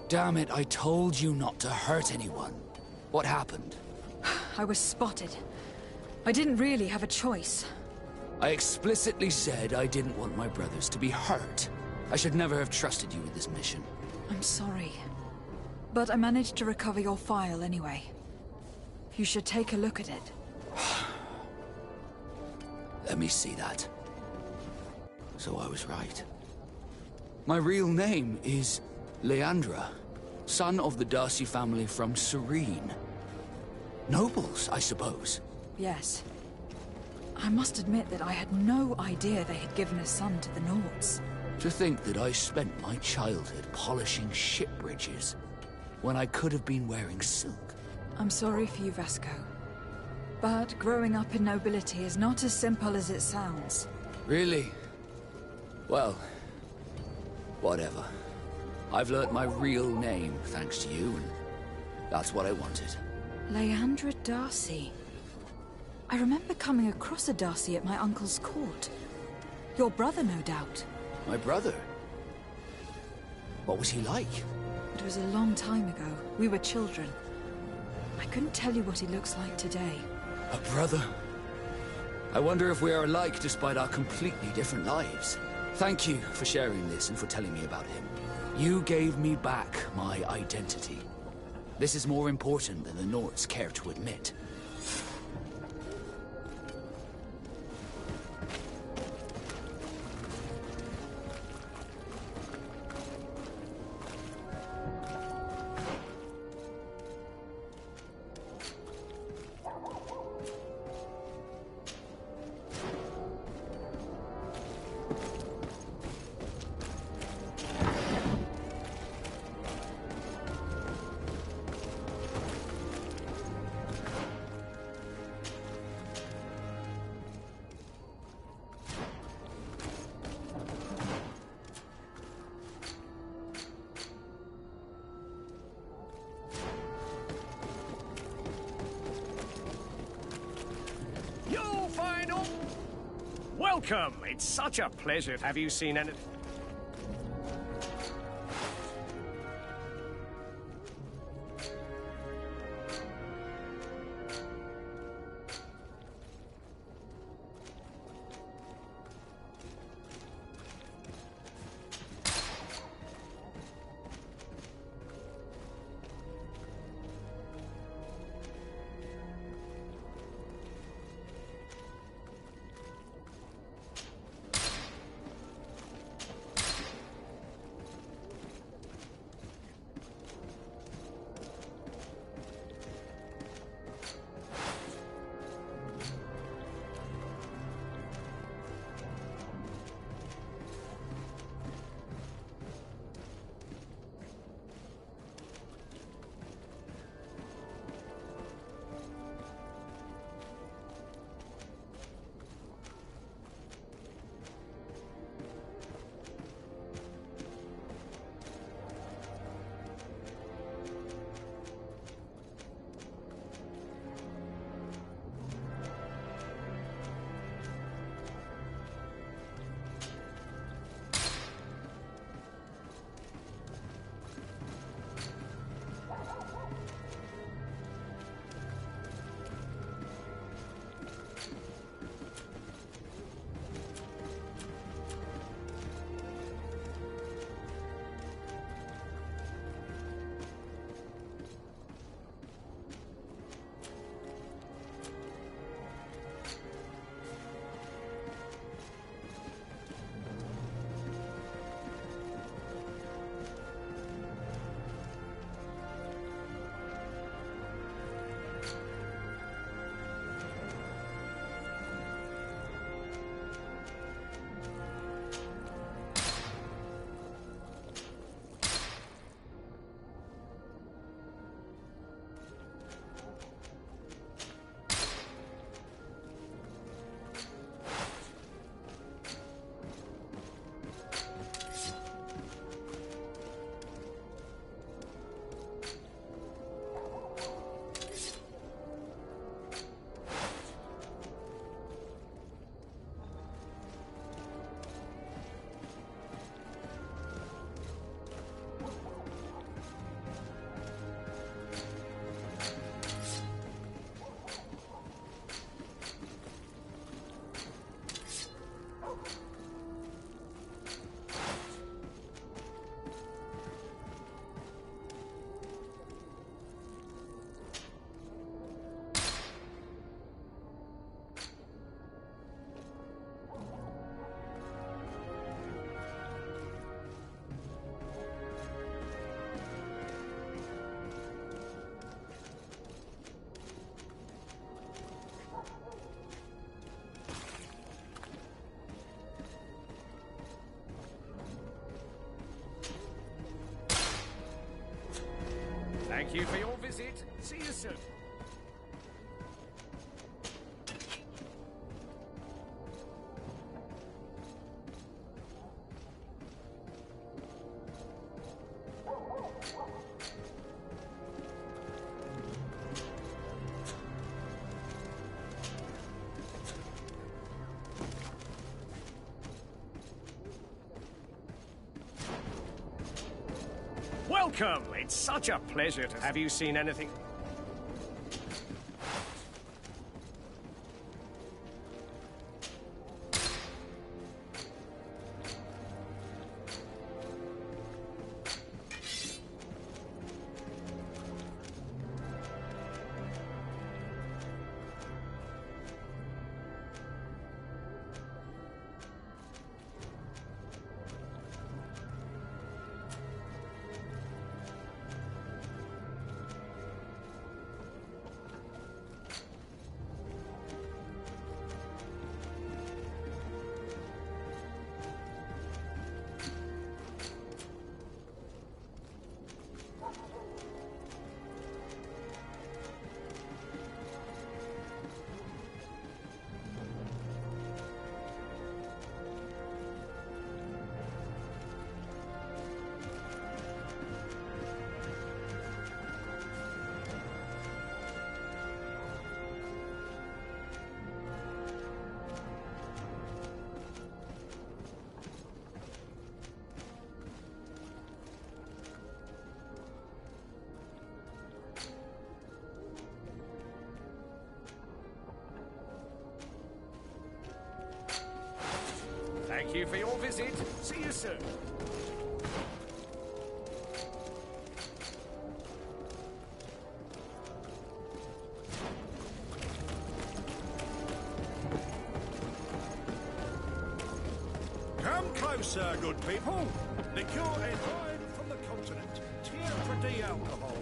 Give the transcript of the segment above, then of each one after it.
Damn it, I told you not to hurt anyone. What happened? I was spotted. I didn't really have a choice. I explicitly said I didn't want my brothers to be hurt. I should never have trusted you with this mission. I'm sorry. But I managed to recover your file anyway. You should take a look at it. Let me see that. So I was right. My real name is Leandra, son of the Darcy family from Serene. Nobles, I suppose. Yes. I must admit that I had no idea they had given a son to the Nords. To think that I spent my childhood polishing ship bridges, when I could have been wearing silk. I'm sorry for you, Vasco. But growing up in nobility is not as simple as it sounds. Really? Well, whatever. I've learnt my real name thanks to you, and that's what I wanted. Leandra Darcy. I remember coming across a Darcy at my uncle's court. Your brother, no doubt. My brother? What was he like? It was a long time ago. We were children. I couldn't tell you what he looks like today. A brother? I wonder if we are alike despite our completely different lives. Thank you for sharing this and for telling me about him. You gave me back my identity. This is more important than the Nords care to admit. Welcome! It's such a pleasure. Have you seen anything? soon. Welcome! It's such a pleasure to have you seen anything. Thank you for your visit. See you soon. Come closer, good people. Liqueur and wine from the continent. Tierra de alcohol.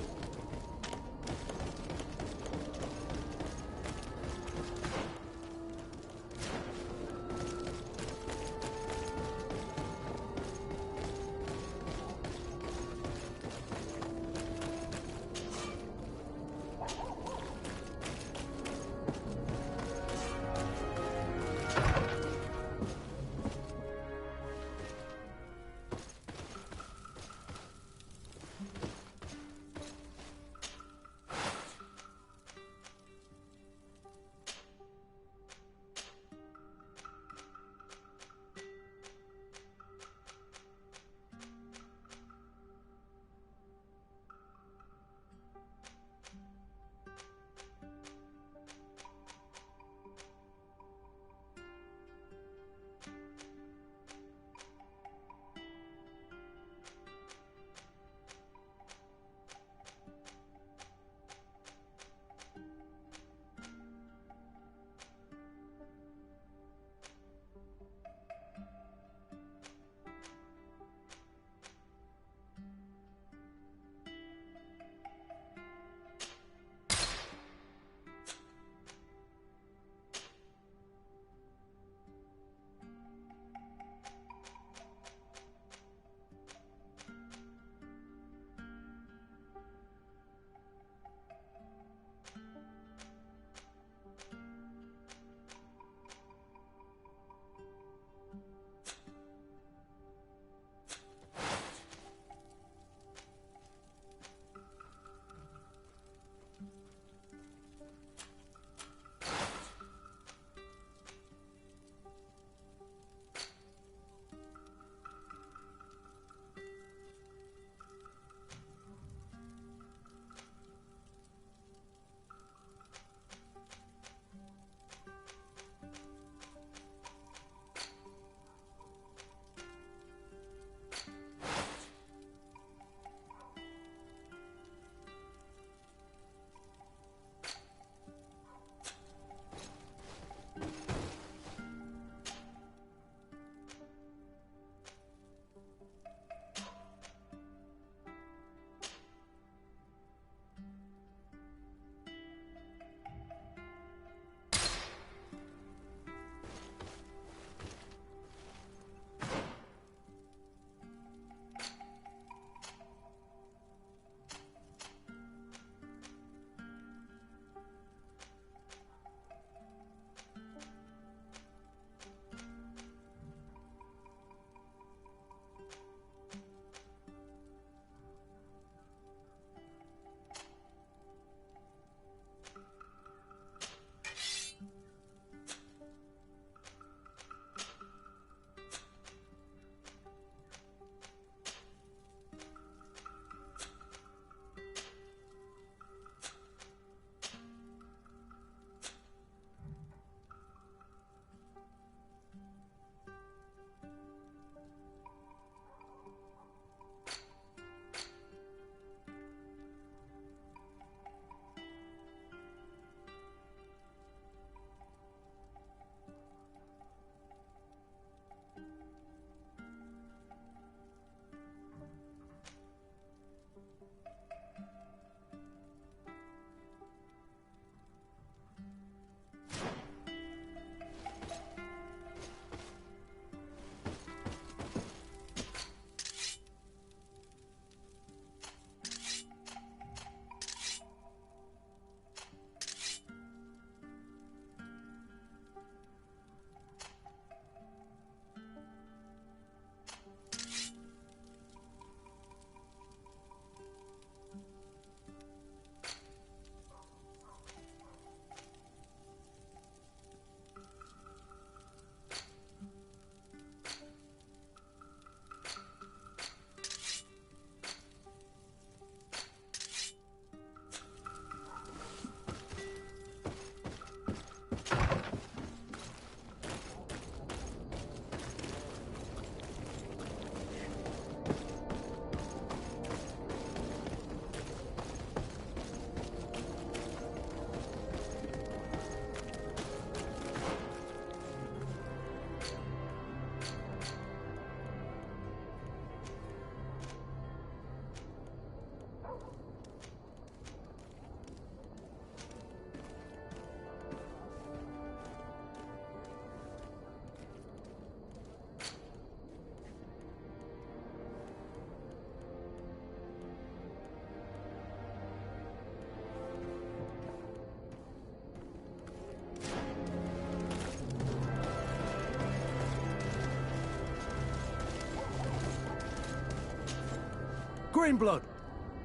Greenblood,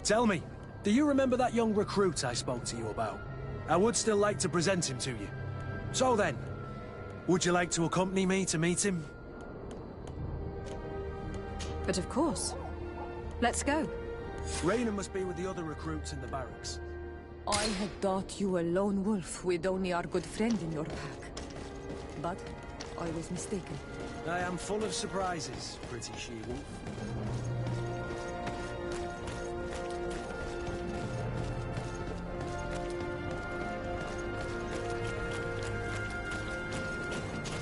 tell me, do you remember that young recruit I spoke to you about? I would still like to present him to you. So then, would you like to accompany me to meet him? But of course. Let's go. Raina must be with the other recruits in the barracks. I had thought you a lone wolf with only our good friend in your pack. But I was mistaken. I am full of surprises, pretty she-wolf.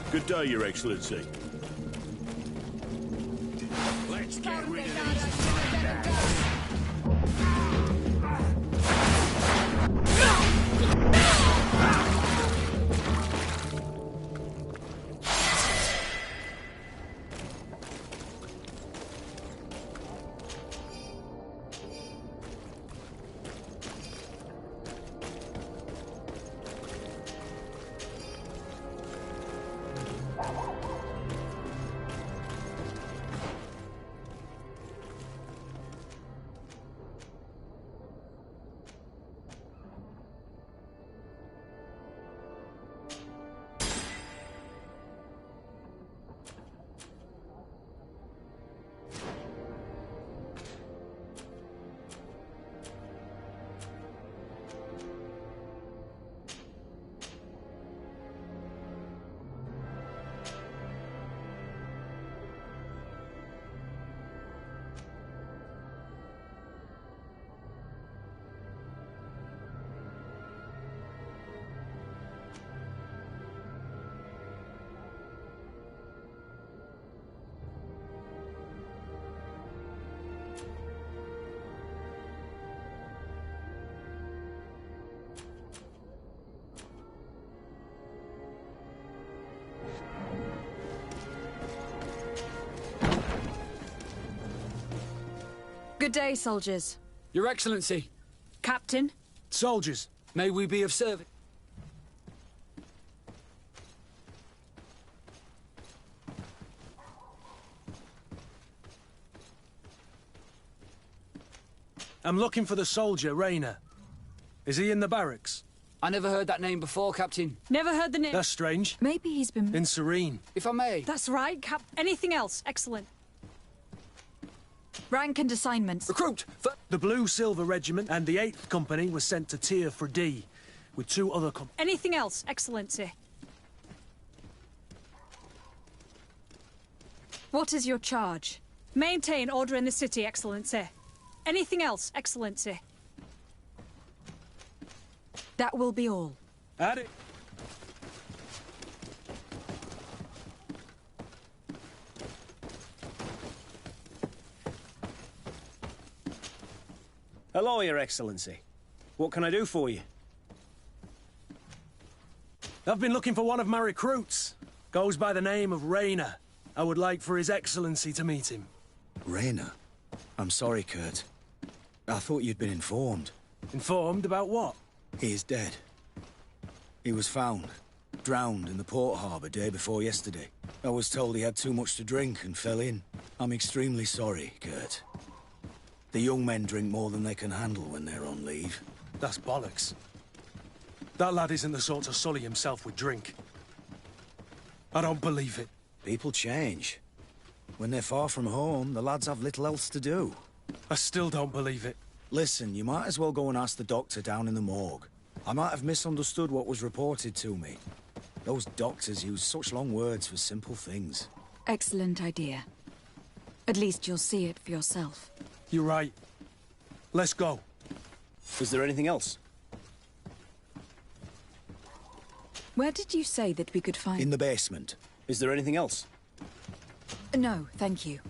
Good day, Your Excellency. Let's get rid of these. Good day, soldiers. Your Excellency, Captain. Soldiers, may we be of service? I'm looking for the soldier, Raina. Is he in the barracks? I never heard that name before, Captain. Never heard the name. That's strange. Maybe he's been... In Serene. If I may. That's right, Cap. Anything else? Excellent. Rank and assignments. Recruit! For The Blue Silver Regiment and the 8th Company was sent to Tier for D, with 2 other Anything else, Excellency? What is your charge? Maintain order in the city, Excellency. Anything else, Excellency? That will be all. At it. Hello, Your Excellency. What can I do for you? I've been looking for one of my recruits. Goes by the name of Raina. I would like for His Excellency to meet him. Raina? I'm sorry, Kurt. I thought you'd been informed. Informed about what? He is dead. He was found, drowned in the port harbour day before yesterday. I was told he had too much to drink and fell in. I'm extremely sorry, Kurt. The young men drink more than they can handle when they're on leave. That's bollocks. That lad isn't the sort to sully himself with drink. I don't believe it. People change. When they're far from home, the lads have little else to do. I still don't believe it. Listen, you might as well go and ask the doctor down in the morgue. I might have misunderstood what was reported to me. Those doctors use such long words for simple things. Excellent idea. At least you'll see it for yourself. You're right. Let's go. Is there anything else? Where did you say that we could find... In the basement. Is there anything else? No, thank you.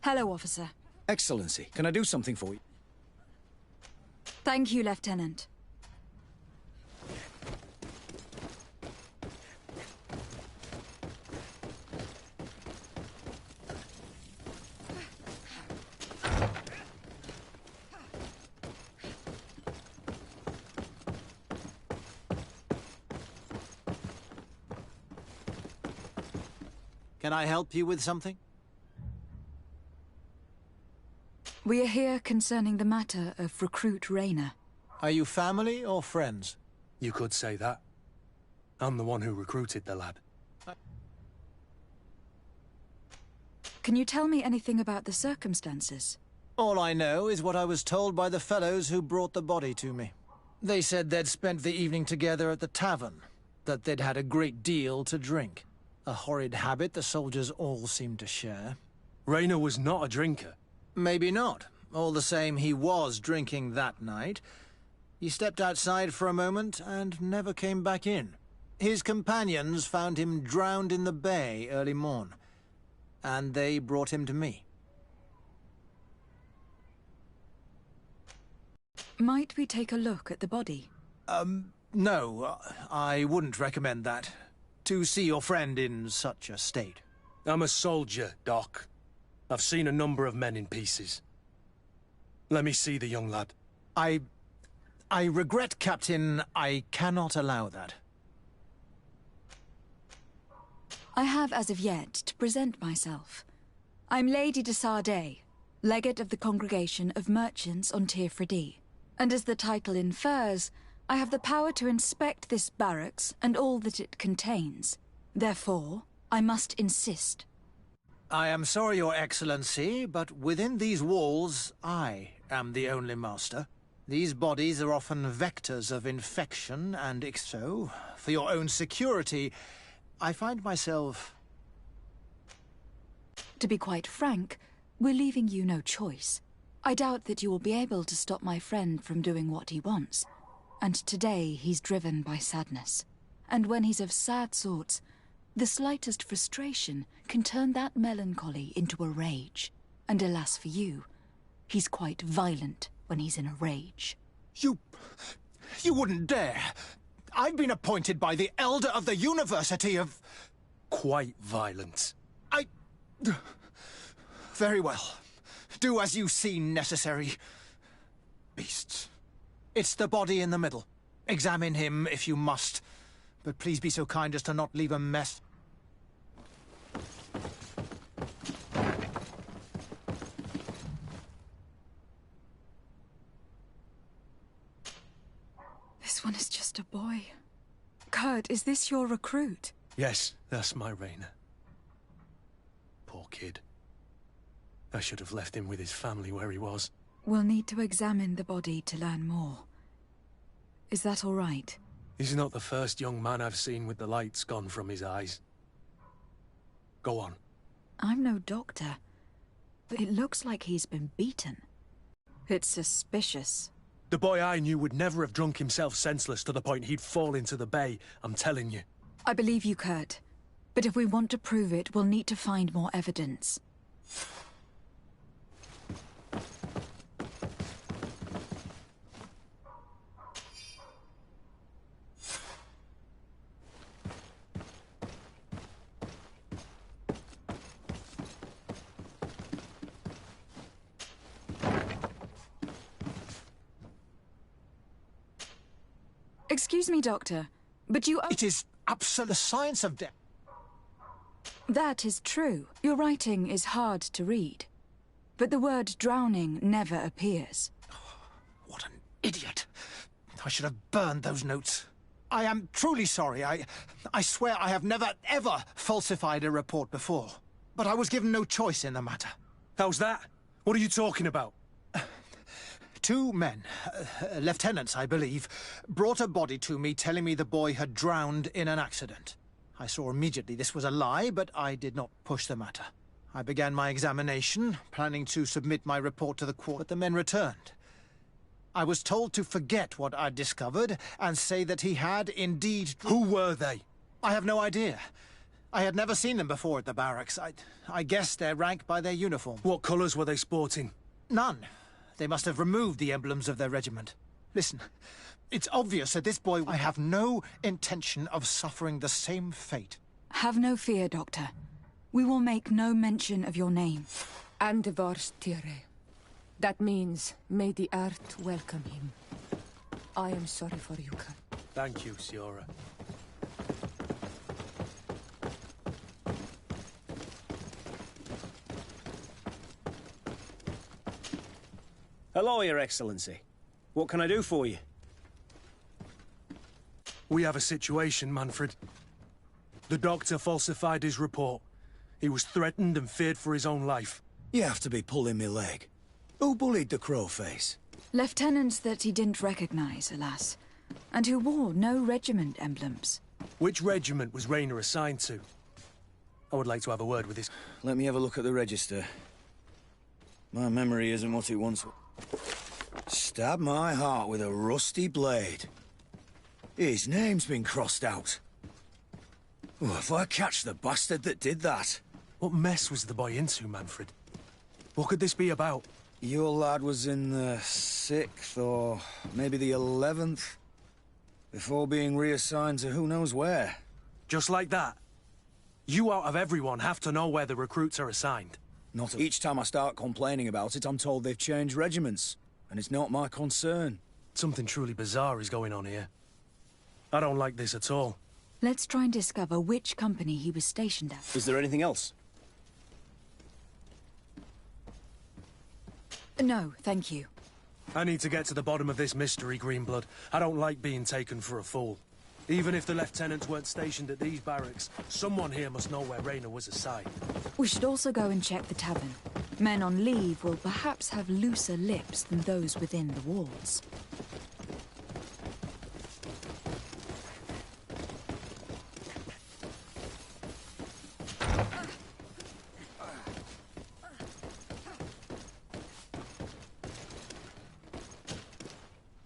Hello, officer. Excellency, can I do something for you? Thank you, Lieutenant. Can I help you with something? We are here concerning the matter of Recruit Rayner. Are you family or friends? You could say that. I'm the one who recruited the lad. Can you tell me anything about the circumstances? All I know is what I was told by the fellows who brought the body to me. They said they'd spent the evening together at the tavern, that they'd had a great deal to drink. A horrid habit the soldiers all seemed to share. Rayner was not a drinker. Maybe not. All the same, he was drinking that night. He stepped outside for a moment and never came back in. His companions found him drowned in the bay early morn, and they brought him to me. Might we take a look at the body? No, I wouldn't recommend that. To see your friend in such a state. I'm a soldier, Doc. I've seen a number of men in pieces. Let me see the young lad. I regret, Captain, I cannot allow that. I have as of yet to present myself. I'm Lady de Sardet, Legate of the Congregation of Merchants on Tirfredi. And as the title infers, I have the power to inspect this barracks and all that it contains. Therefore, I must insist. I am sorry, Your Excellency, but within these walls, I am the only master. These bodies are often vectors of infection, and if so, for your own security, I find myself... To be quite frank, we're leaving you no choice. I doubt that you will be able to stop my friend from doing what he wants. And today he's driven by sadness. And when he's of sad sorts, the slightest frustration can turn that melancholy into a rage. And alas for you, he's quite violent when he's in a rage. You wouldn't dare! I've been appointed by the Elder of the University of... Quite violent. Very well. Do as you see necessary. Beasts. It's the body in the middle. Examine him if you must. But please be so kind as to not leave a mess. This one is just a boy. Kurt, is this your recruit? Yes, that's my Rayner. Poor kid. I should have left him with his family where he was. We'll need to examine the body to learn more. Is that all right? He's not the first young man I've seen with the lights gone from his eyes. Go on. I'm no doctor, but it looks like he's been beaten. It's suspicious. The boy I knew would never have drunk himself senseless to the point he'd fall into the bay, I'm telling you. I believe you, Kurt. But if we want to prove it, we'll need to find more evidence. Excuse me, Doctor, but you... It is absolute science of death. That is true. Your writing is hard to read. But the word drowning never appears. What an idiot. I should have burned those notes. I am truly sorry. I swear I have never, ever falsified a report before. But I was given no choice in the matter. How's that? What are you talking about? Two men, lieutenants, I believe, brought a body to me telling me the boy had drowned in an accident. I saw immediately this was a lie, but I did not push the matter. I began my examination, planning to submit my report to the court, but the men returned. I was told to forget what I'd discovered and say that he had indeed... Who were they? I have no idea. I had never seen them before at the barracks. I guessed their rank by their uniform. What colours were they sporting? None. They must have removed the emblems of their regiment. Listen, it's obvious that this boy... I have no intention of suffering the same fate. Have no fear, Doctor. We will make no mention of your name. Andevars Tire. That means, may the earth welcome him. I am sorry for you, Kurt. Thank you, Siora. Hello, Your Excellency. What can I do for you? We have a situation, Manfred. The doctor falsified his report. He was threatened and feared for his own life. You have to be pulling me leg. Who bullied the crowface? Lieutenants that he didn't recognize, alas, and who wore no regiment emblems. Which regiment was Raynor assigned to? I would like to have a word with his... Let me have a look at the register. My memory isn't what it once was. Stab my heart with a rusty blade. His name's been crossed out. Oh, if I catch the bastard that did that... What mess was the boy into, Manfred? What could this be about? Your lad was in the 6th, or maybe the 11th, before being reassigned to who knows where. Just like that? You out of everyone have to know where the recruits are assigned. Not each time I start complaining about it, I'm told they've changed regiments, and it's not my concern. Something truly bizarre is going on here. I don't like this at all. Let's try and discover which company he was stationed at. Is there anything else? No, thank you. I need to get to the bottom of this mystery, Greenblood. I don't like being taken for a fool. Even if the lieutenants weren't stationed at these barracks, someone here must know where Raynor was assigned. We should also go and check the tavern. Men on leave will perhaps have looser lips than those within the walls.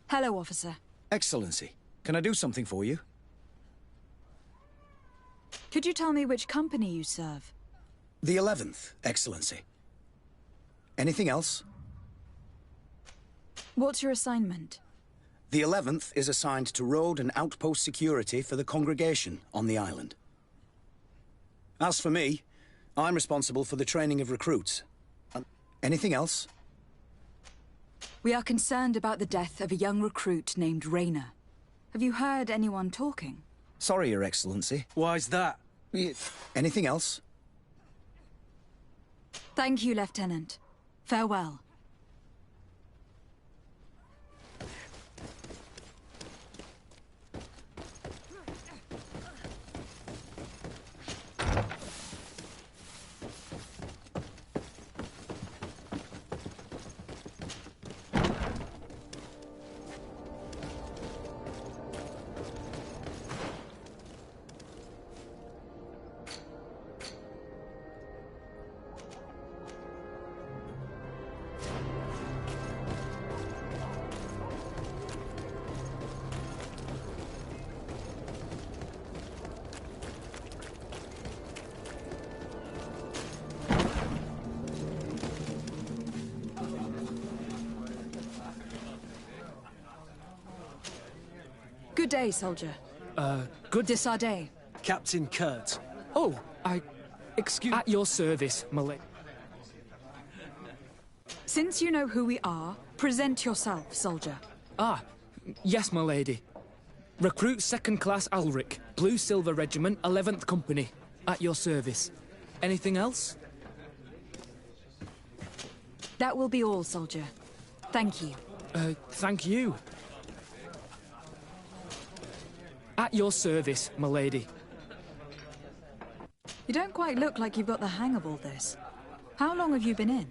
Hello, officer. Excellency, can I do something for you? Could you tell me which company you serve? The 11th, Excellency. Anything else? What's your assignment? The 11th is assigned to road and outpost security for the congregation on the island. As for me, I'm responsible for the training of recruits. Anything else? We are concerned about the death of a young recruit named Raynor. Have you heard anyone talking? Sorry, Your Excellency. Why's that? Anything else? Thank you, Lieutenant. Farewell. Good day, soldier. Good... Desardet. Captain Kurt. Oh, excuse... At your service, Malay. Since you know who we are, present yourself, soldier. Ah, yes, my lady. Recruit 2nd Class Alric, Blue Silver Regiment, 11th Company. At your service. Anything else? That will be all, soldier. Thank you. Thank you. At your service, my lady. You don't quite look like you've got the hang of all this. How long have you been in?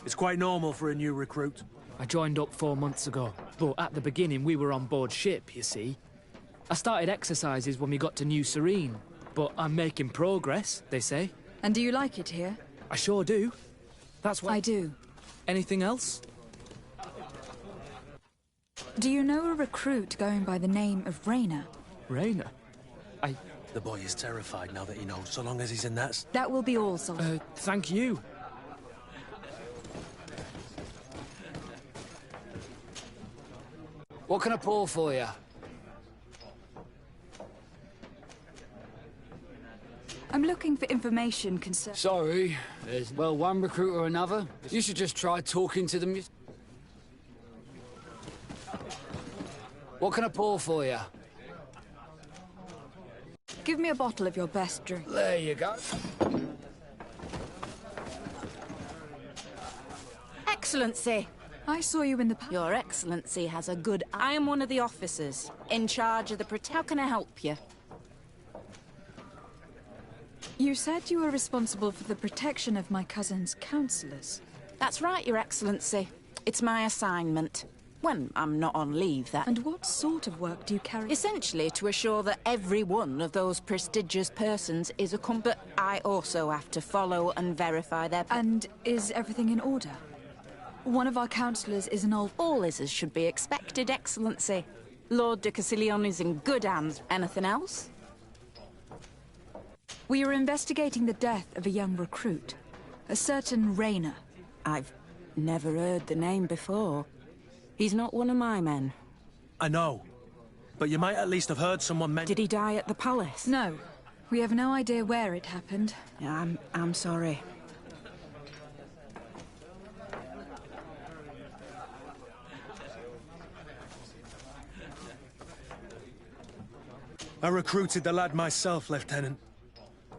It's quite normal for a new recruit. I joined up 4 months ago, but at the beginning we were on board ship, you see. I started exercises when we got to New Serene, but I'm making progress, they say. And do you like it here? I sure do. That's why... I do. Anything else? Do you know a recruit going by the name of Raynor? Raynor? The boy is terrified now that he knows, so long as he's in that... That will be all, Soldier. Thank you. What can I pour for you? I'm looking for information concerning... Sorry, there's, well, one recruit or another. You should just try talking to them. What can I pour for you? Give me a bottle of your best drink. There you go. Excellency! I saw you in the... Your Excellency has a good... I am one of the officers, in charge of the How can I help you? You said you were responsible for the protection of my cousin's counselors. That's right, Your Excellency. It's my assignment. When I'm not on leave, that... And what sort of work do you carry? Essentially to assure that every one of those prestigious persons is a but I also have to follow and verify their... And is everything in order? One of our counsellors is an old... All is as should be expected, Excellency. Lord de Castiglione is in good hands. Anything else? We are investigating the death of a young recruit, a certain Rayner. I've never heard the name before. He's not one of my men. I know, but you might at least have heard someone Did he die at the palace? No. We have no idea where it happened. I'm sorry. I recruited the lad myself, Lieutenant.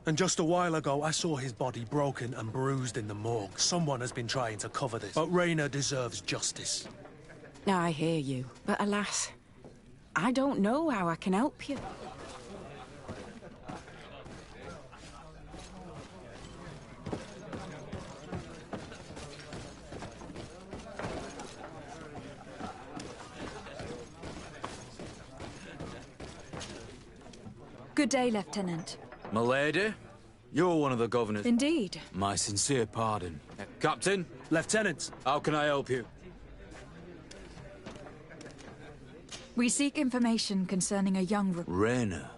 And just a while ago, I saw his body broken and bruised in the morgue. Someone has been trying to cover this, but Rayner deserves justice. I hear you, but alas, I don't know how I can help you. Good day, Lieutenant. Milady, you're one of the governors. Indeed. My sincere pardon. Captain? Lieutenant! How can I help you? We seek information concerning a young Rayner.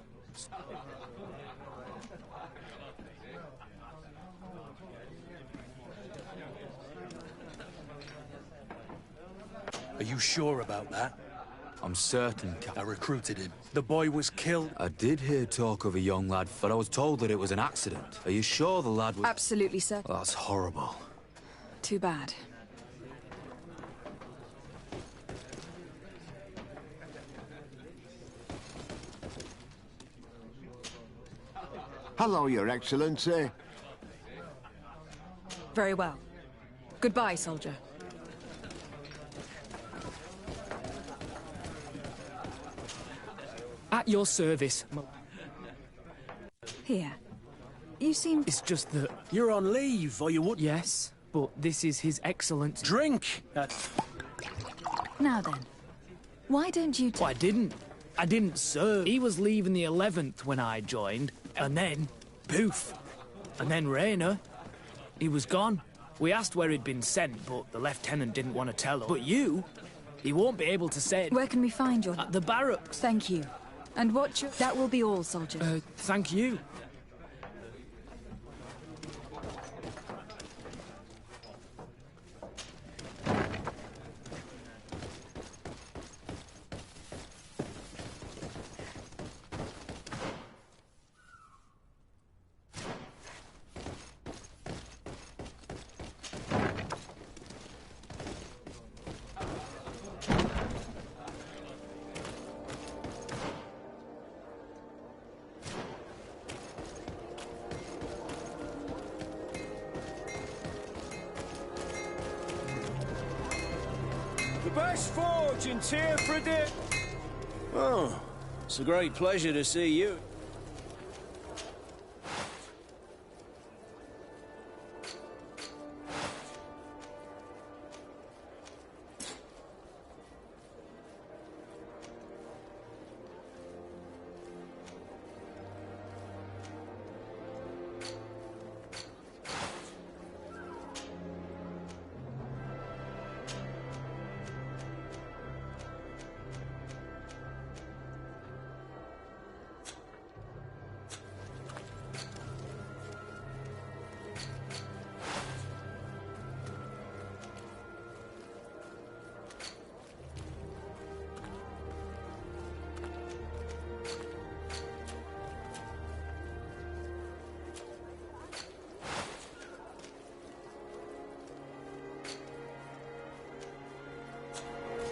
Are you sure about that? I'm certain, Captain. I recruited him. The boy was killed. I did hear talk of a young lad, but I was told that it was an accident. Are you sure the lad was... Absolutely certain. Well, that's horrible. Too bad. Hello, Your Excellency. Very well. Goodbye, soldier. At your service. Here. You seem... It's just that... You're on leave, or you would... Yes, but this is His Excellence... Drink! Now then. Why don't you... Well, I didn't serve. He was leaving the 11th when I joined, and then... poof. And then Rayner. He was gone. We asked where he'd been sent, but the lieutenant didn't want to tell us. But you... He won't be able to say it. Where can we find your... At the barracks. Thank you. And what your... That will be all, soldier. Thank you. The best fortune's here for a day. Oh, it's a great pleasure to see you.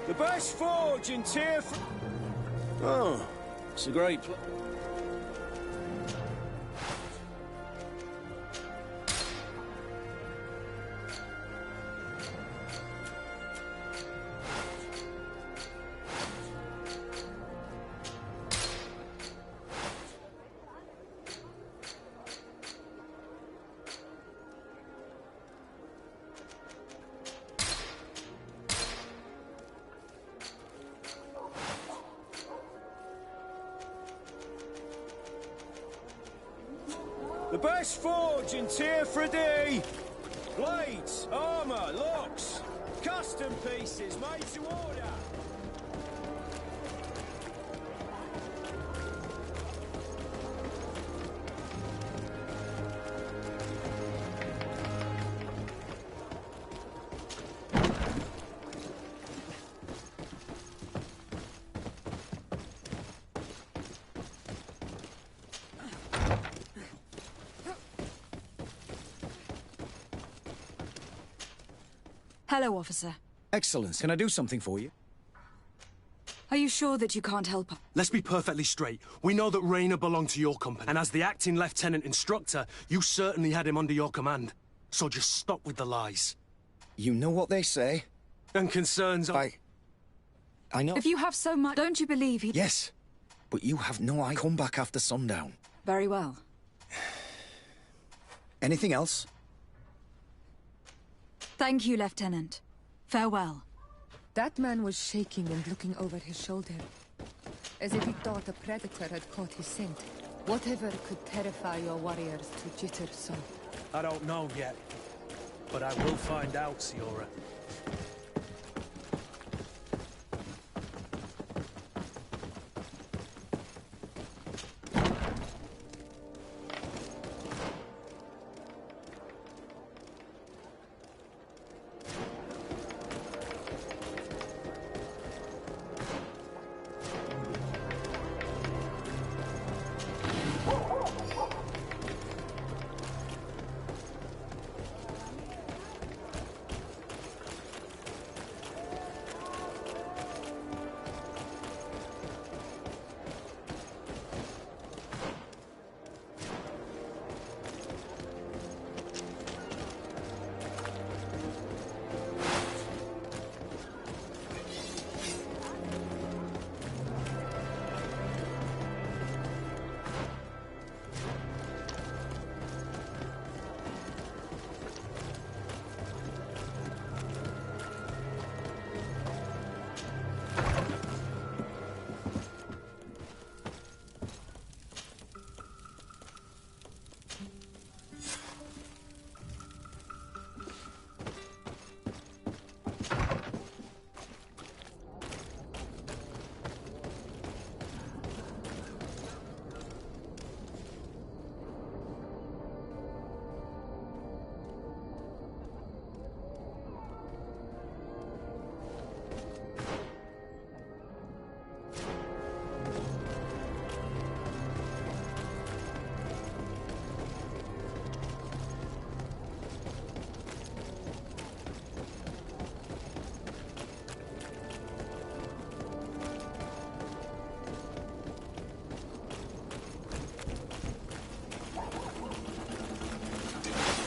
The best forge in tier... Oh, it's a great The best forge in tier 3D. Blades, armour, locks, custom pieces made to order. Hello, officer. Excellence, can I do something for you? Are you sure that you can't help her? Let's be perfectly straight. We know that Rayner belonged to your company, and as the acting lieutenant instructor, you certainly had him under your command. So just stop with the lies. You know what they say? And concerns are... I know. If you have so much, don't you believe he... Yes, but you have no idea. Come back after sundown. Very well. Anything else? Thank you, Lieutenant. Farewell. That man was shaking and looking over his shoulder, as if he thought a predator had caught his scent. Whatever could terrify your warriors to jitter so? I don't know yet, but I will find out, Siora.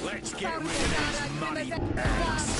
Let's get rid of these muddy bags.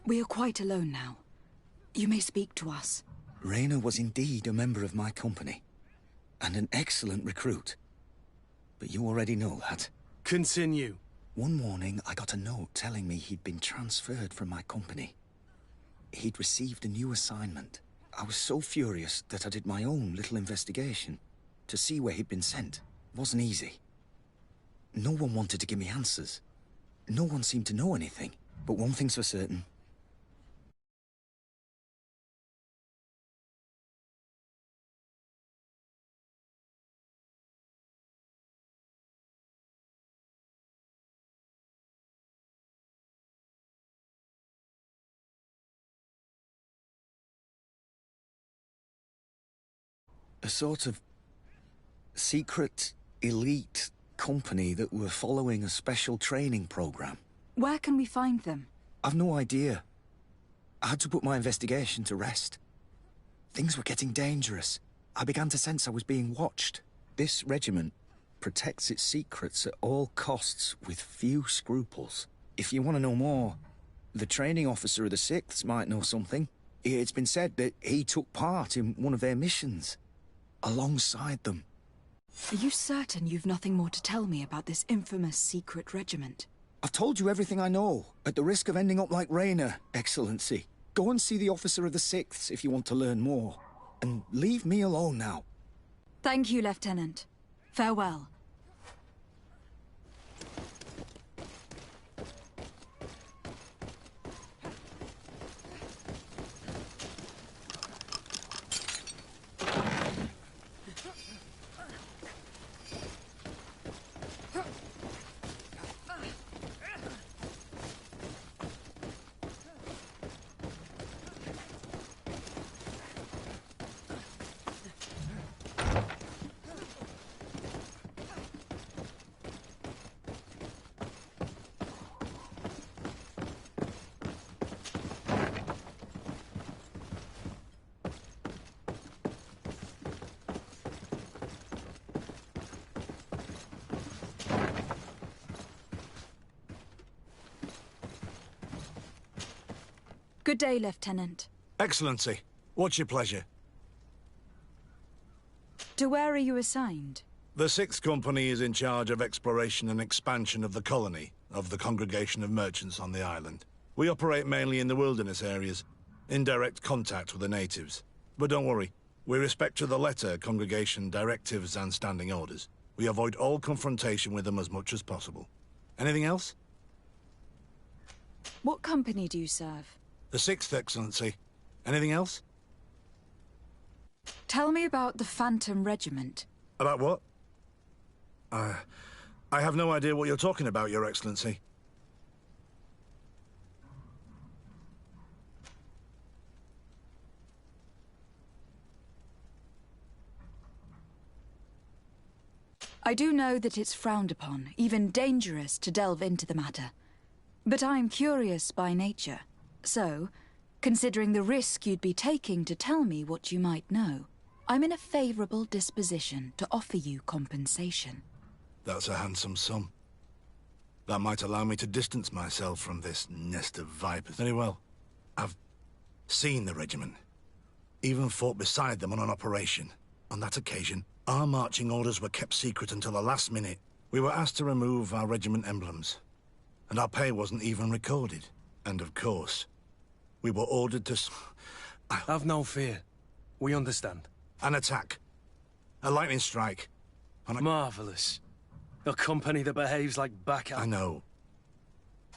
We are quite alone now. You may speak to us. Rayner was indeed a member of my company, and an excellent recruit. But you already know that. Continue. One morning, I got a note telling me he'd been transferred from my company. He'd received a new assignment. I was so furious that I did my own little investigation to see where he'd been sent. It wasn't easy. No one wanted to give me answers. no one seemed to know anything. But one thing's for certain. A sort of secret, elite company that were following a special training program. Where can we find them? I've no idea. I had to put my investigation to rest. Things were getting dangerous. I began to sense I was being watched. This regiment protects its secrets at all costs with few scruples. If you want to know more, the training officer of the 6th might know something. It's been said that he took part in one of their missions. Alongside them. Are you certain you've nothing more to tell me about this infamous secret regiment? I've told you everything I know, at the risk of ending up like Raynor, Excellency. Go and see the officer of the 6th if you want to learn more. And leave me alone now. Thank you, Lieutenant. Farewell. Good day, Lieutenant. Excellency, what's your pleasure? To where are you assigned? The 6th Company is in charge of exploration and expansion of the colony of the Congregation of Merchants on the island. We operate mainly in the wilderness areas, in direct contact with the natives. But don't worry, we respect to the letter Congregation directives and standing orders. We avoid all confrontation with them as much as possible. Anything else? What company do you serve? The 6th, Excellency. Anything else? Tell me about the Phantom Regiment. About what? I have no idea what you're talking about, Your Excellency. I do know that it's frowned upon, even dangerous, to delve into the matter. But I'm curious by nature. So, considering the risk you'd be taking to tell me what you might know, I'm in a favorable disposition to offer you compensation. That's a handsome sum. That might allow me to distance myself from this nest of vipers. Very well. I've seen the regiment. Even fought beside them on an operation. On that occasion, our marching orders were kept secret until the last minute. We were asked to remove our regiment emblems. And our pay wasn't even recorded. And of course, we were ordered to... Have no fear. We understand. An attack. A lightning strike. Marvelous. A company that behaves like backup. I know.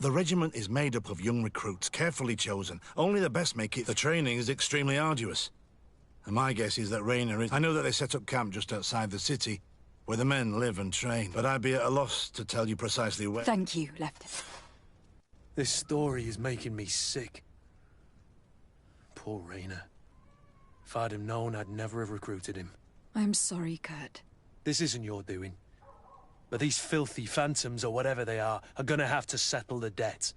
The regiment is made up of young recruits, carefully chosen. Only the best make it. The training is extremely arduous. And my guess is that Raynor is... I know that they set up camp just outside the city, where the men live and train. But I'd be at a loss to tell you precisely where... Thank you, Lieutenant. This story is making me sick. Poor Raynor. If I'd have known, I'd never have recruited him. I'm sorry, Kurt. This isn't your doing. But these filthy phantoms, or whatever they are gonna have to settle the debt.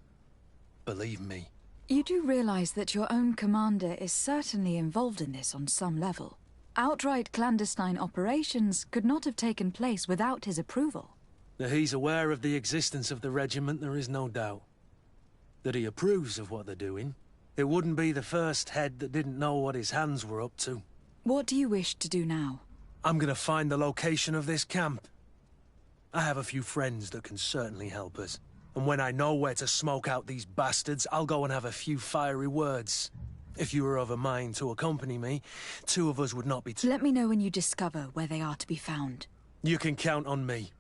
Believe me. You do realize that your own commander is certainly involved in this on some level. Outright clandestine operations could not have taken place without his approval. That he's aware of the existence of the regiment, there is no doubt. That he approves of what they're doing. It wouldn't be the first head that didn't know what his hands were up to. What do you wish to do now? I'm gonna find the location of this camp. I have a few friends that can certainly help us. And when I know where to smoke out these bastards, I'll go and have a few fiery words. If you were of a mind to accompany me, two of us would not be too... Let me know when you discover where they are to be found. You can count on me.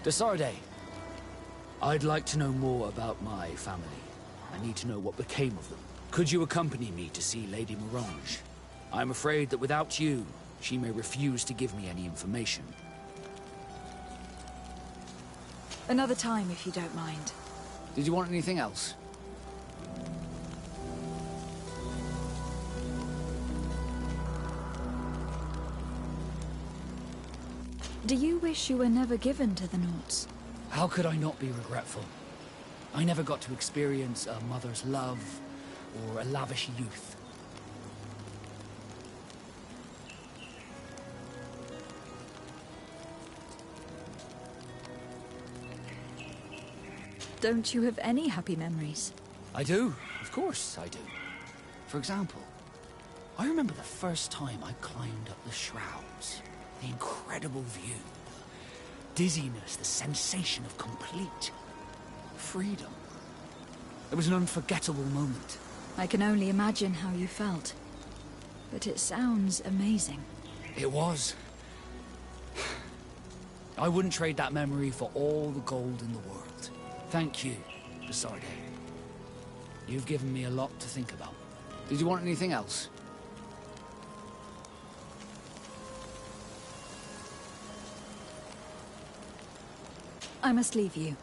Desarde, I'd like to know more about my family. I need to know what became of them. Could you accompany me to see Lady Morange? I'm afraid that without you, she may refuse to give me any information. Another time, if you don't mind. Did you want anything else? Do you wish you were never given to the Nauts? How could I not be regretful? I never got to experience a mother's love or a lavish youth. Don't you have any happy memories? I do, of course I do. For example, I remember the first time I climbed up the shrouds. The incredible view, the dizziness, the sensation of complete freedom. It was an unforgettable moment. I can only imagine how you felt. But it sounds amazing. It was. I wouldn't trade that memory for all the gold in the world. Thank you, Desarde. You've given me a lot to think about. Did you want anything else? I must leave you.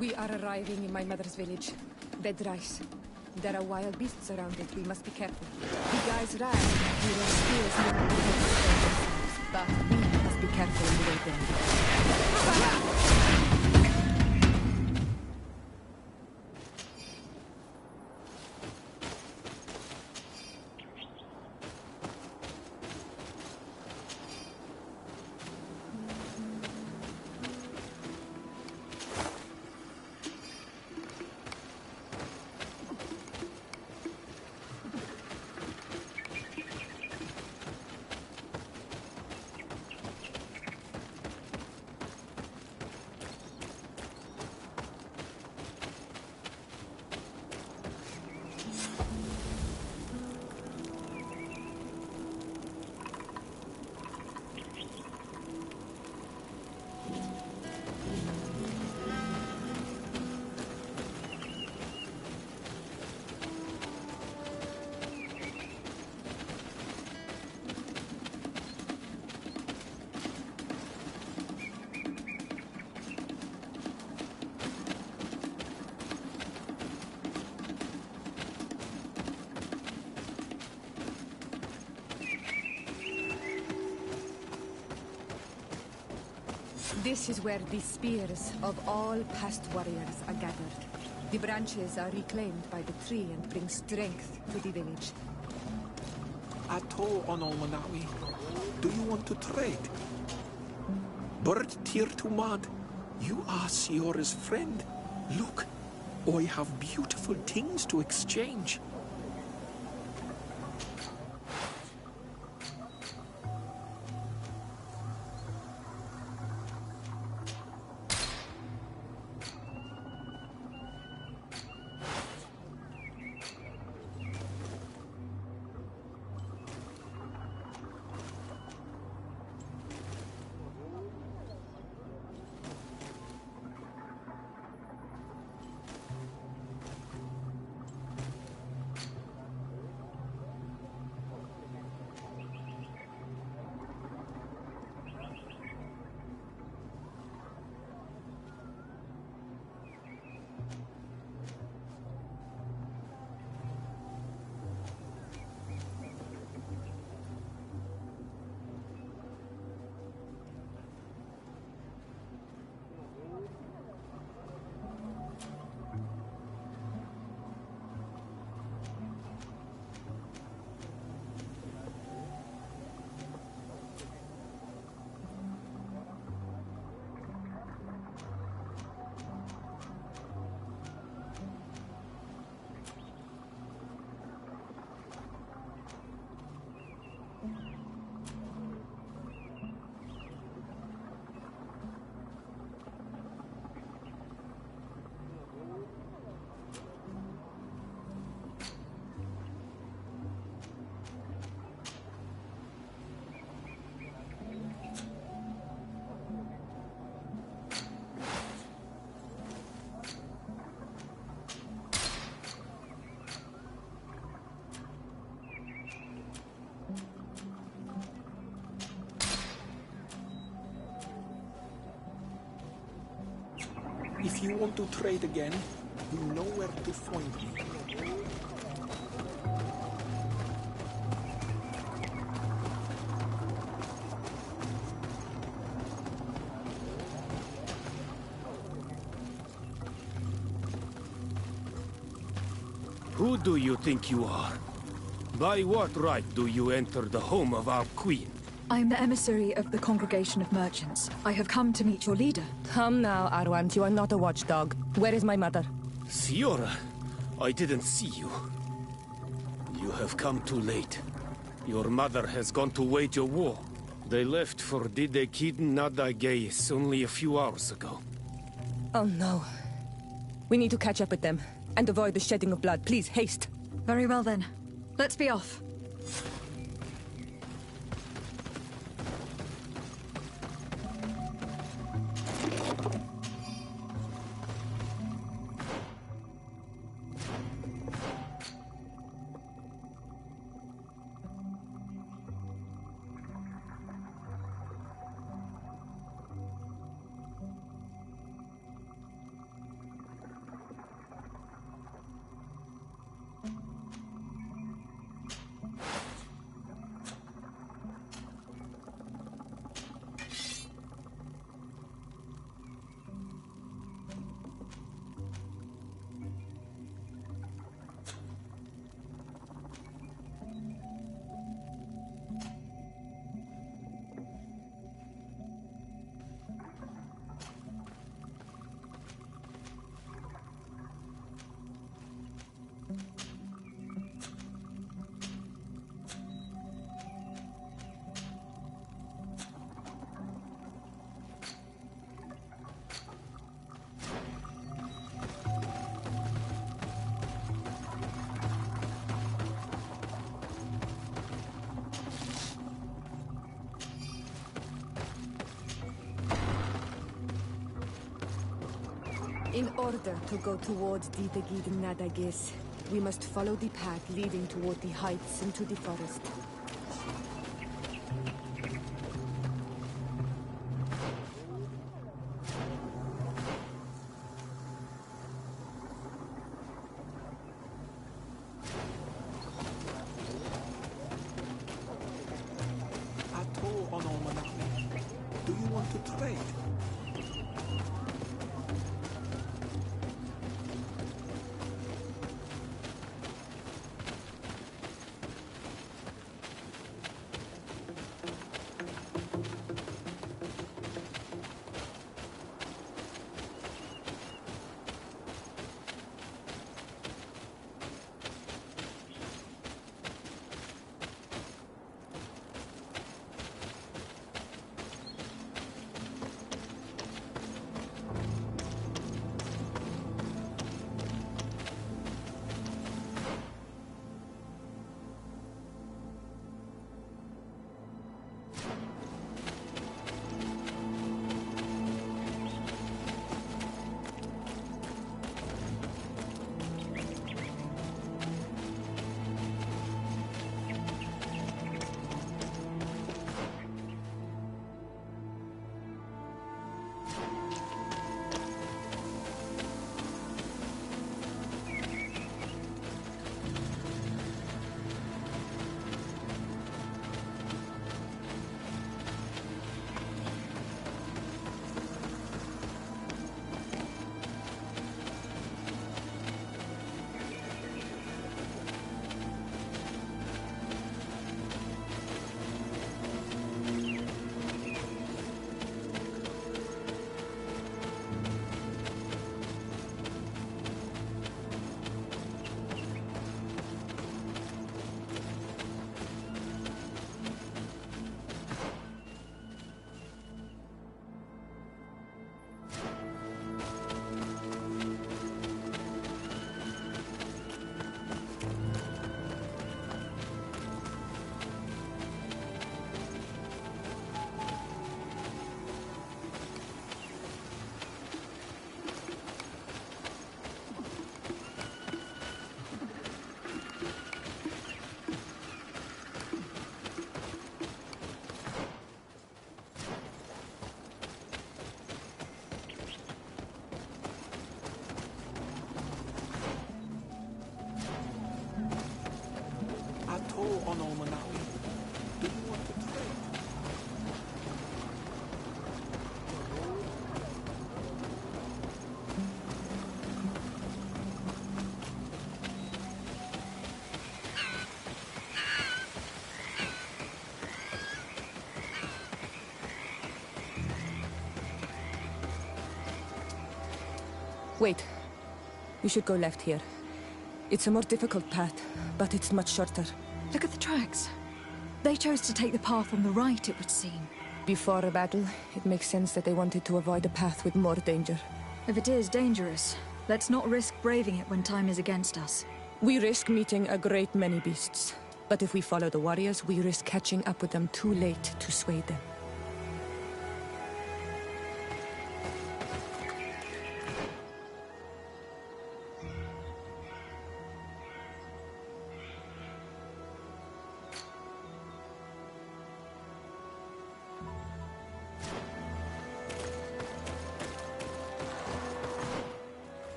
We are arriving in my mother's village. Bed rice. There are wild beasts around it. We must be careful. The guys ran. We will spears near the themselves, but we must be careful on the way there. This is where the spears of all past warriors are gathered. The branches are reclaimed by the tree and bring strength to the village. Ato Onomanawi, do you want to trade? Bird Tir Tumad, you are Siora's friend. Look, I have beautiful things to exchange. If you want to trade again, you know where to find me. Who do you think you are? By what right do you enter the home of our queen? I'm the emissary of the Congregation of Merchants. I have come to meet your leader. Come now, Arwant. You are not a watchdog. Where is my mother? Siora, I didn't see you. You have come too late. Your mother has gone to wage a war. They left for Didekid Nadagais only a few hours ago. Oh no. We need to catch up with them and avoid the shedding of blood. Please, haste. Very well then. Let's be off. In order to go towards Ditagid Nadagis, we must follow the path leading toward the heights into the forest. Do you want to trade? Wait. We should go left here. It's a more difficult path, but it's much shorter. Look at the tracks. They chose to take the path on the right, it would seem. Before a battle, it makes sense that they wanted to avoid a path with more danger. If it is dangerous, let's not risk braving it when time is against us. We risk meeting a great many beasts. But if we follow the warriors, we risk catching up with them too late to sway them.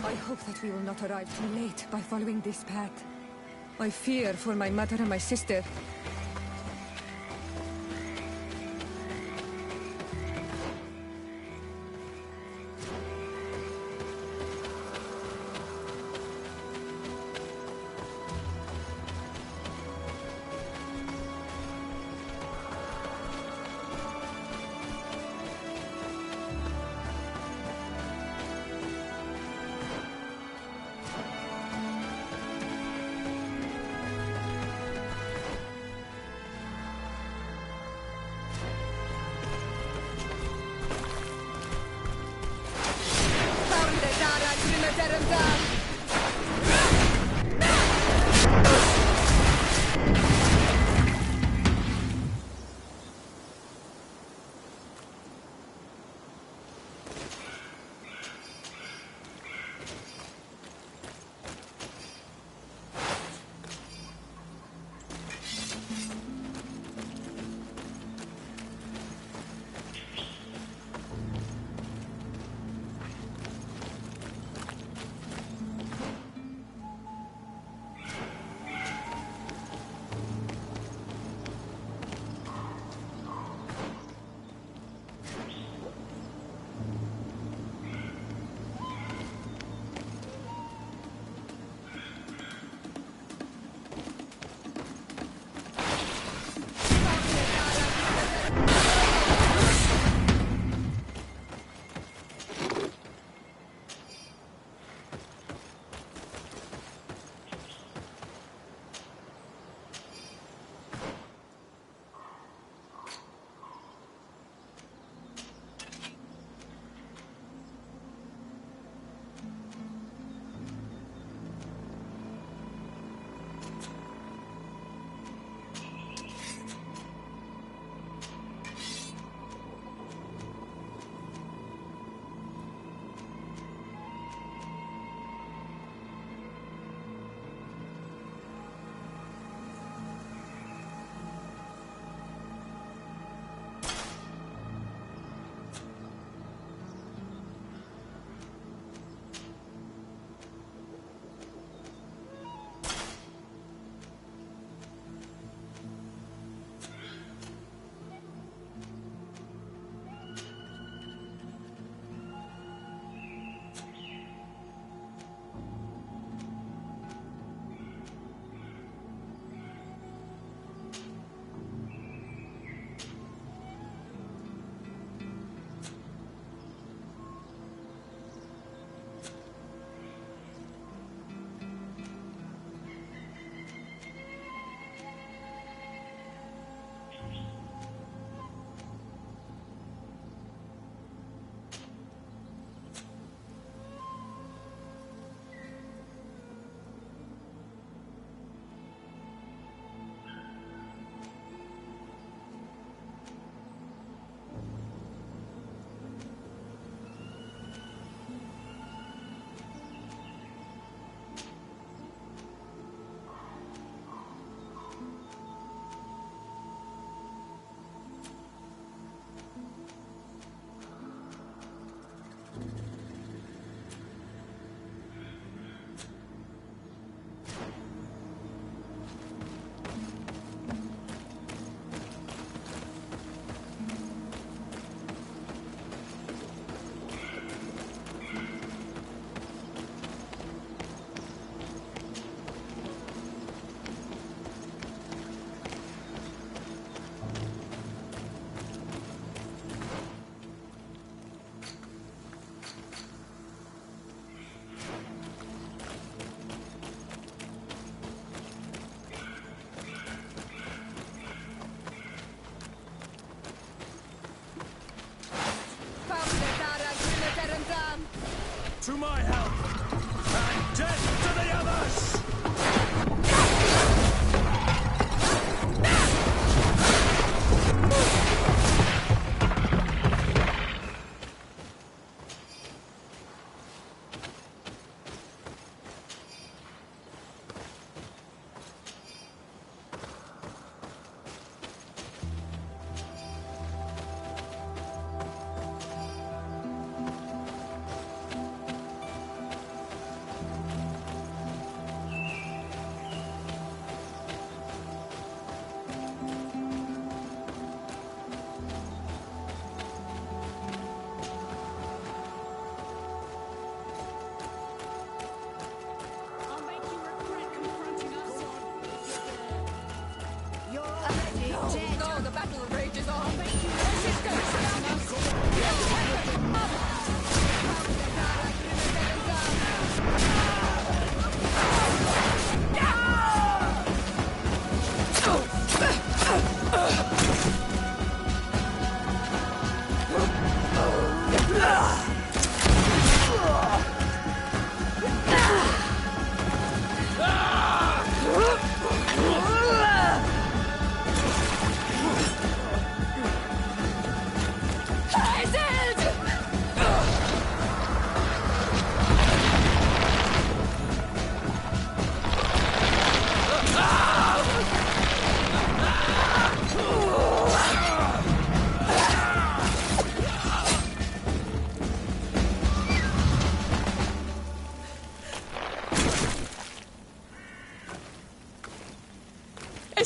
I hope that we will not arrive too late by following this path. I fear for my mother and my sister.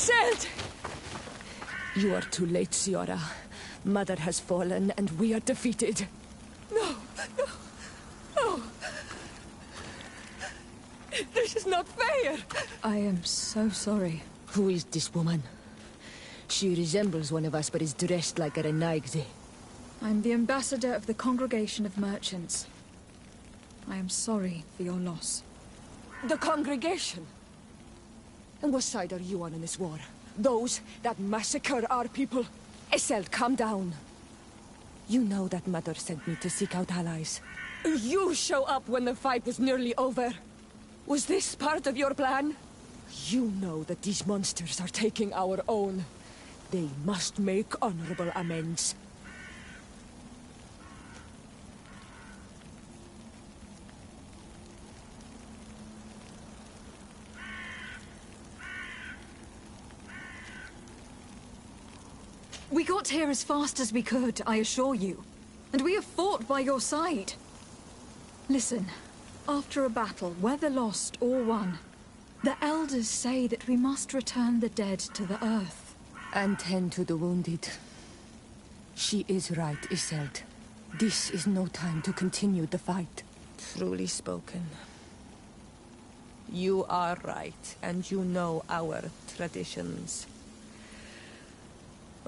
Iselt! You are too late, Ciora. Mother has fallen, and we are defeated. No, no, no. This is not fair. I am so sorry. Who is this woman? She resembles one of us, but is dressed like a Renaigze. I'm the ambassador of the Congregation of Merchants. I am sorry for your loss. The Congregation? And what side are you on in this war? Those that massacre our people? Iselt, calm down. You know that Mother sent me to seek out allies. You show up when the fight was nearly over. Was this part of your plan? You know that these monsters are taking our own. They must make honorable amends. We got here as fast as we could, I assure you. And we have fought by your side. Listen, after a battle, whether lost or won, the elders say that we must return the dead to the earth. And tend to the wounded. She is right, Iselt. This is no time to continue the fight. Truly spoken. You are right, and you know our traditions.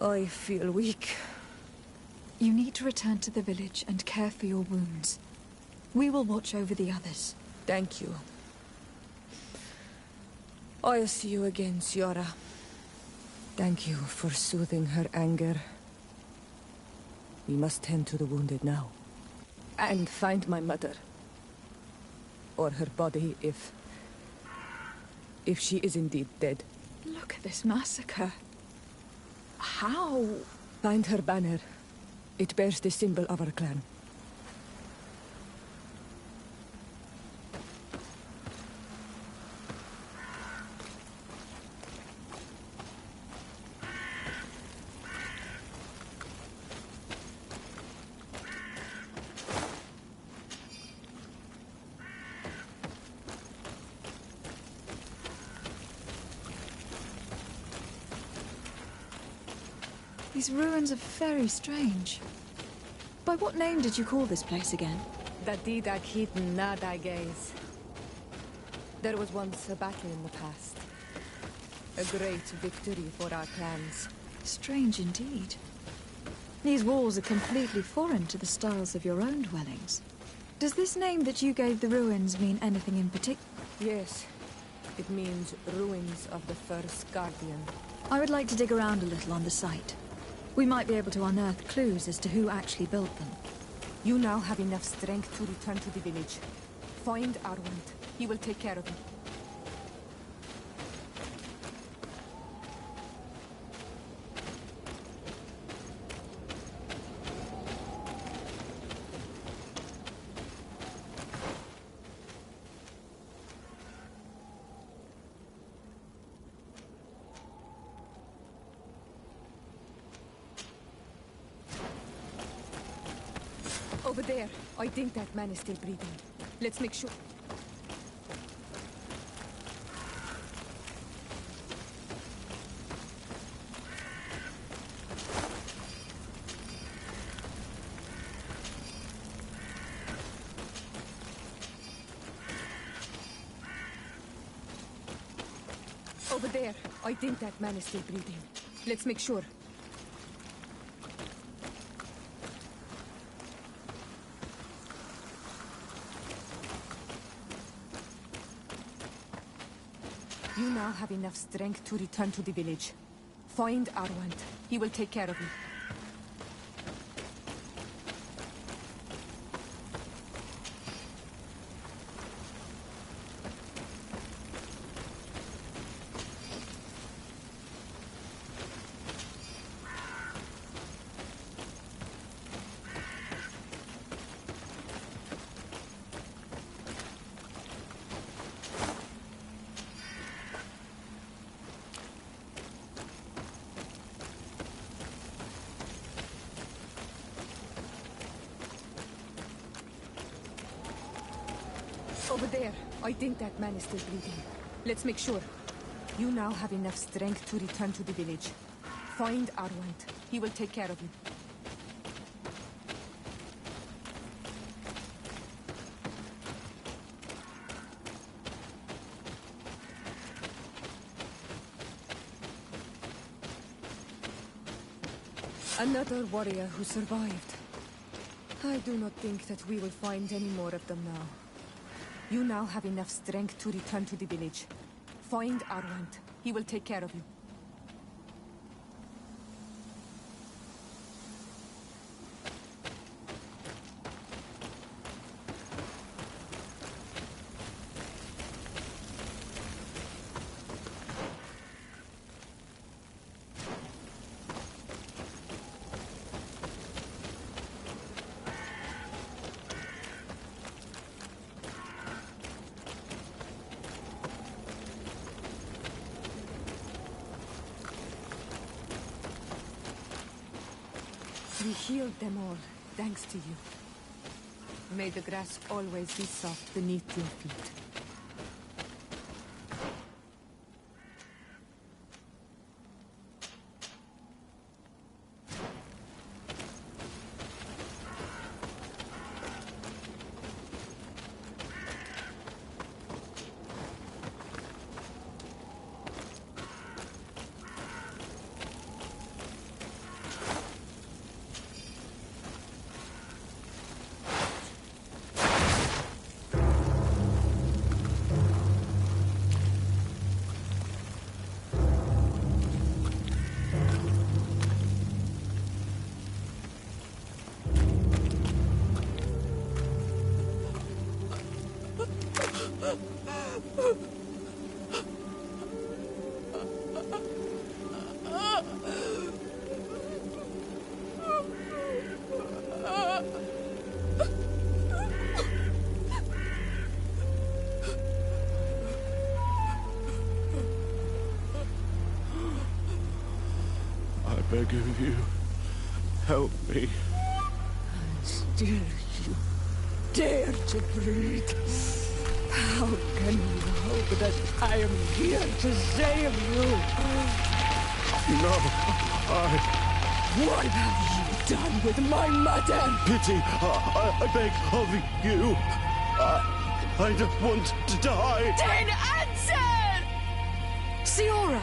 I feel weak. You need to return to the village and care for your wounds. We will watch over the others. Thank you. I'll see you again, Ciora. Thank you for soothing her anger. We must tend to the wounded now. And find my mother. Or her body, if she is indeed dead. Look at this massacre. How? Find her banner. It bears the symbol of our clan. These ruins are very strange. By what name did you call this place again? Dadida Keaton Nadages. There was once a battle in the past. A great victory for our clans. Strange indeed. These walls are completely foreign to the styles of your own dwellings. Does this name that you gave the ruins mean anything in particular? Yes. It means ruins of the first Guardian. I would like to dig around a little on the site. We might be able to unearth clues as to who actually built them. You now have enough strength to return to the village. Find Arwand. He will take care of you. Over there. I think that man is still breathing. Let's make sure. Over there. I think that man is still breathing. Let's make sure. You now have enough strength to return to the village. Find Arwand. He will take care of you. Over there. I think that man is still breathing. Let's make sure. You now have enough strength to return to the village. Find Arwand. He will take care of you. Another warrior who survived. I do not think that we will find any more of them now. You now have enough strength to return to the village. Find Arwand. He will take care of you. We healed them all, thanks to you. May the grass always be soft beneath your feet. I beg of you, help me. Still you dare to breathe. How can you know that I am here to save you? No, What have you done with my mother? Pity, I beg of you. I don't want to die. Then answer! Siora!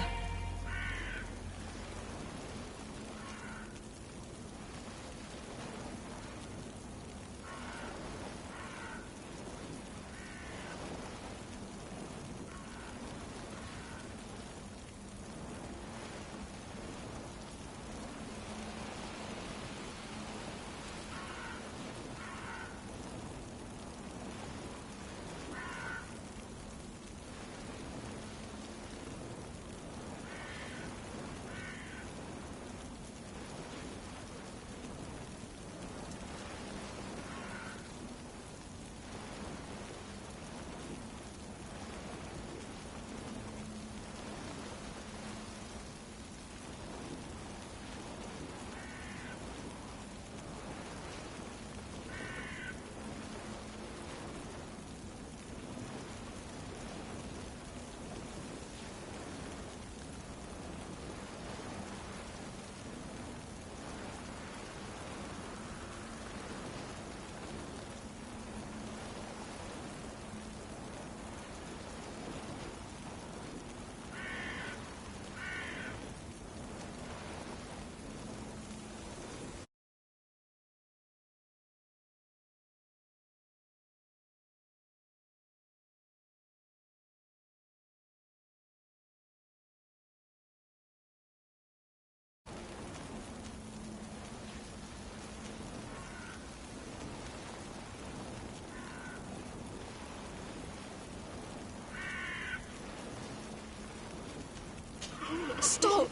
Stop!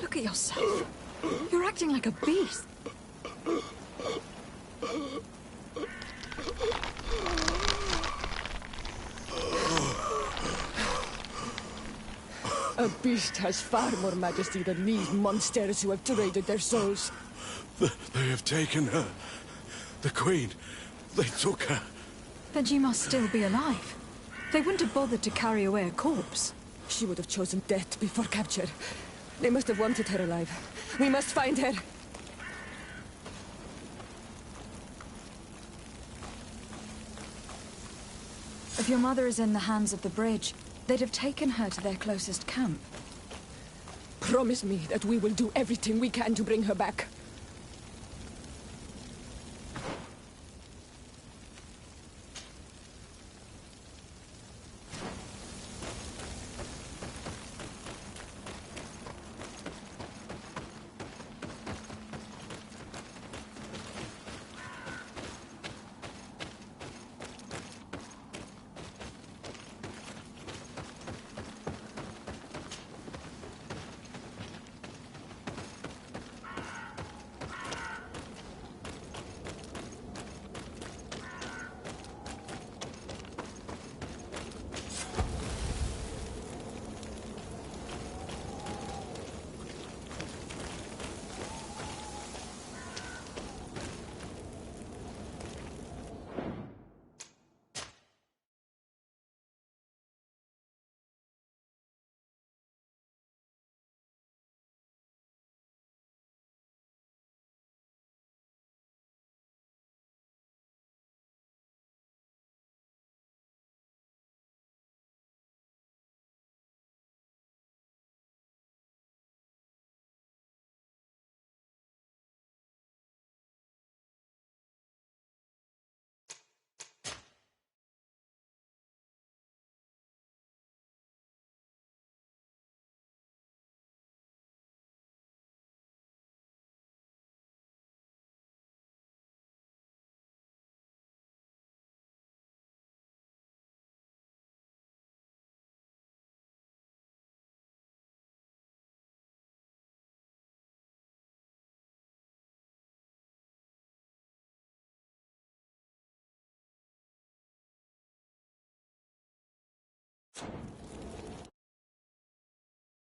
Look at yourself. You're acting like a beast. A beast has far more majesty than these monsters who have traded their souls. They have taken her. The Queen. They took her. Then she must still be alive. They wouldn't have bothered to carry away a corpse. She would have chosen death before capture. They must have wanted her alive. We must find her. If your mother is in the hands of the bridge, they'd have taken her to their closest camp. Promise me that we will do everything we can to bring her back.